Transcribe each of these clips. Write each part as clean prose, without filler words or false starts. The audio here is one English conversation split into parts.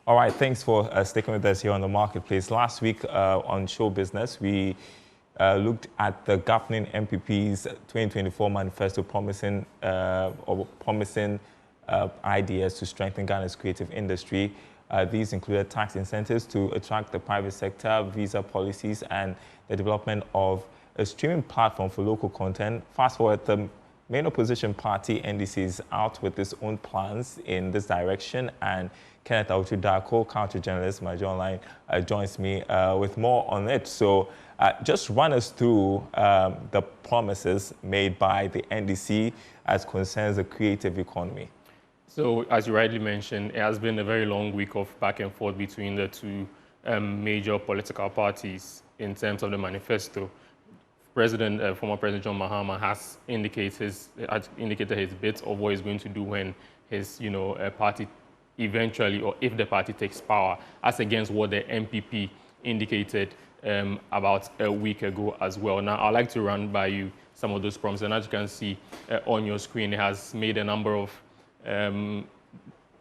All right, thanks for sticking with us here on the Marketplace. Last week on Show Business, we looked at the governing MPP's 2024 manifesto promising ideas to strengthen Ghana's creative industry. These included tax incentives to attract the private sector, visa policies, and the development of a streaming platform for local content. Fast forward, the main opposition party, NDC, is out with its own plans in this direction, and Kenneth Awutu-Darko, counter-journalist, my online, joins me with more on it. So just run us through the promises made by the NDC as concerns the creative economy. So, as you rightly mentioned, it has been a very long week of back and forth between the two major political parties in terms of the manifesto. Former President John Mahama has indicated his bit of what he's going to do when his, party eventually, or if the party takes power, as against what the MPP indicated about a week ago as well. Now, I'd like to run by you some of those promises, and as you can see on your screen, it has made a number of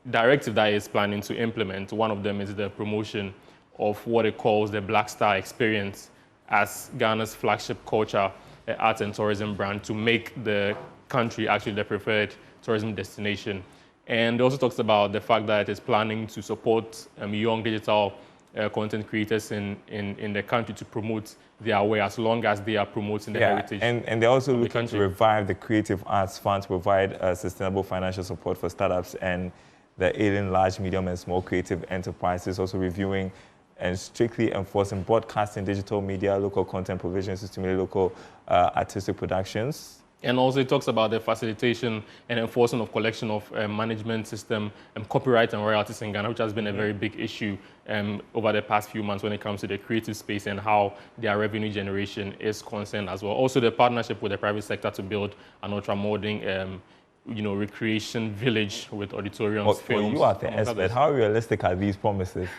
directives that it's planning to implement. One of them is the promotion of what it calls the Black Star Experience as Ghana's flagship culture, arts and tourism brand to make the country actually the preferred tourism destination. And it also talks about the fact that it is planning to support young digital content creators in the country to promote their way as long as they are promoting the heritage. And they're also looking to revive the Creative Arts Fund to provide sustainable financial support for startups and the aiding large, medium, and small creative enterprises, also reviewing and strictly enforcing broadcasting, digital media, local content provisions to stimulate local artistic productions. And also it talks about the facilitation and enforcement of collection of management system and copyright and royalties in Ghana, which has been a very big issue over the past few months when it comes to the creative space and how their revenue generation is concerned as well. Also the partnership with the private sector to build an ultra-modern recreation village with auditoriums, films. You are the expert. How realistic are these promises?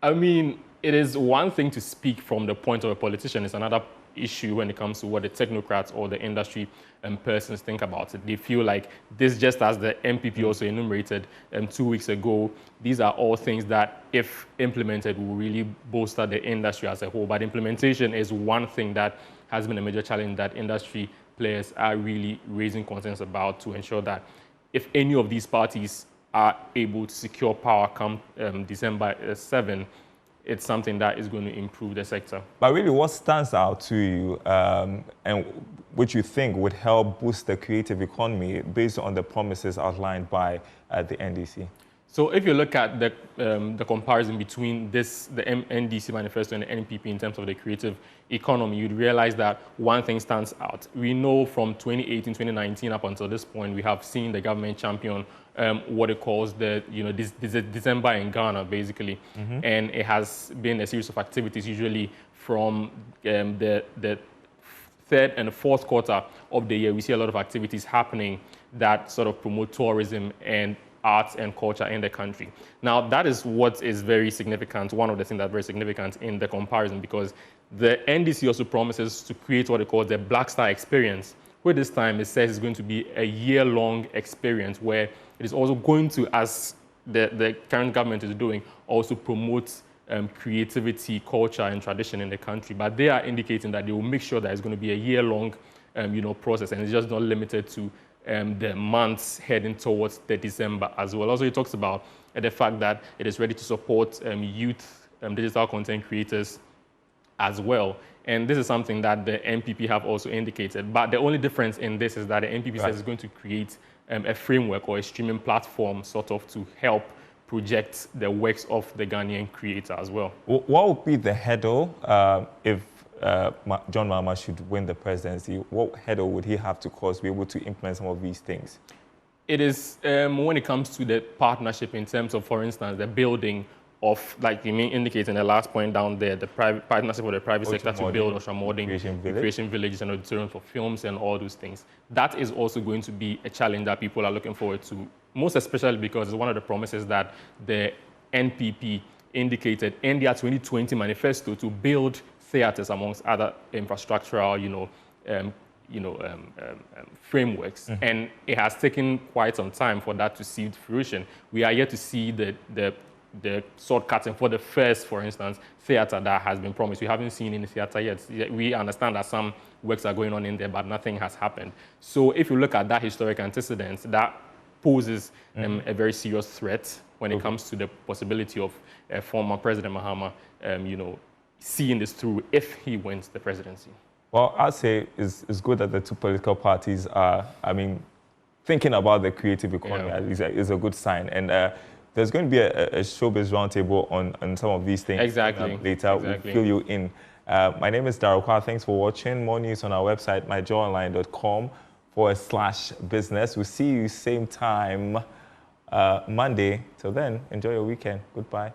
I mean, it is one thing to speak from the point of a politician. It's another issue when it comes to what the technocrats or the industry persons think about it. They feel like this, just as the MPP also enumerated 2 weeks ago, these are all things that, if implemented, will really bolster the industry as a whole. But implementation is one thing that has been a major challenge that industry players are really raising concerns about, to ensure that if any of these parties are able to secure power come December 7, it's something that is going to improve the sector. But really, what stands out to you and which you think would help boost the creative economy based on the promises outlined by the NDC? So if you look at the comparison between the NDC manifesto and the NPP in terms of the creative economy, you'd realize that one thing stands out. We know from 2018, 2019 up until this point, we have seen the government champion what it calls this December in Ghana, basically. And it has been a series of activities, usually from the third and the fourth quarter of the year. We see a lot of activities happening that sort of promote tourism and arts and culture in the country. Now, that is what is very significant, one of the things that's very significant in the comparison, because the NDC also promises to create what it calls the Black Star Experience, where this time it says it's going to be a year-long experience where it is also going to, as the current government is doing, also promote creativity, culture, and tradition in the country. But they are indicating that they will make sure that it's going to be a year-long process, and it's just not limited to the months heading towards the December as well. Also, it talks about the fact that it is ready to support youth digital content creators as well. And this is something that the MPP have also indicated. But the only difference in this is that the MPP says it's going to create a framework or a streaming platform sort of to help project the works of the Ghanaian creator as well. What would be the hurdle if John Mahama should win the presidency? What hurdle would he have to cross to be able to implement some of these things? It is when it comes to the partnership in terms of, for instance, the building of, like you indicate in the last point down there, the private partnership with the private sector to build ultra-modern creation villages and auditoriums for films and all those things. That is also going to be a challenge that people are looking forward to, most especially because it's one of the promises that the NPP indicated in their 2020 manifesto to build theaters amongst other infrastructural, frameworks. And it has taken quite some time for that to see fruition. We are yet to see the the sword cutting for the first, for instance, theatre that has been promised. We haven't seen any theatre yet. We understand that some works are going on in there, but nothing has happened. So if you look at that historic antecedent, that poses a very serious threat when it comes to the possibility of former President Mahama, seeing this through if he wins the presidency. Well, I'd say it's good that the two political parties are, thinking about the creative economy is a good sign. And there's going to be a showbiz roundtable on some of these things exactly. Later. Exactly. We'll fill you in. My name is Darokwa. Thanks for watching. More news on our website, myjoyonline.com/business. We'll see you same time Monday. Till then, enjoy your weekend. Goodbye.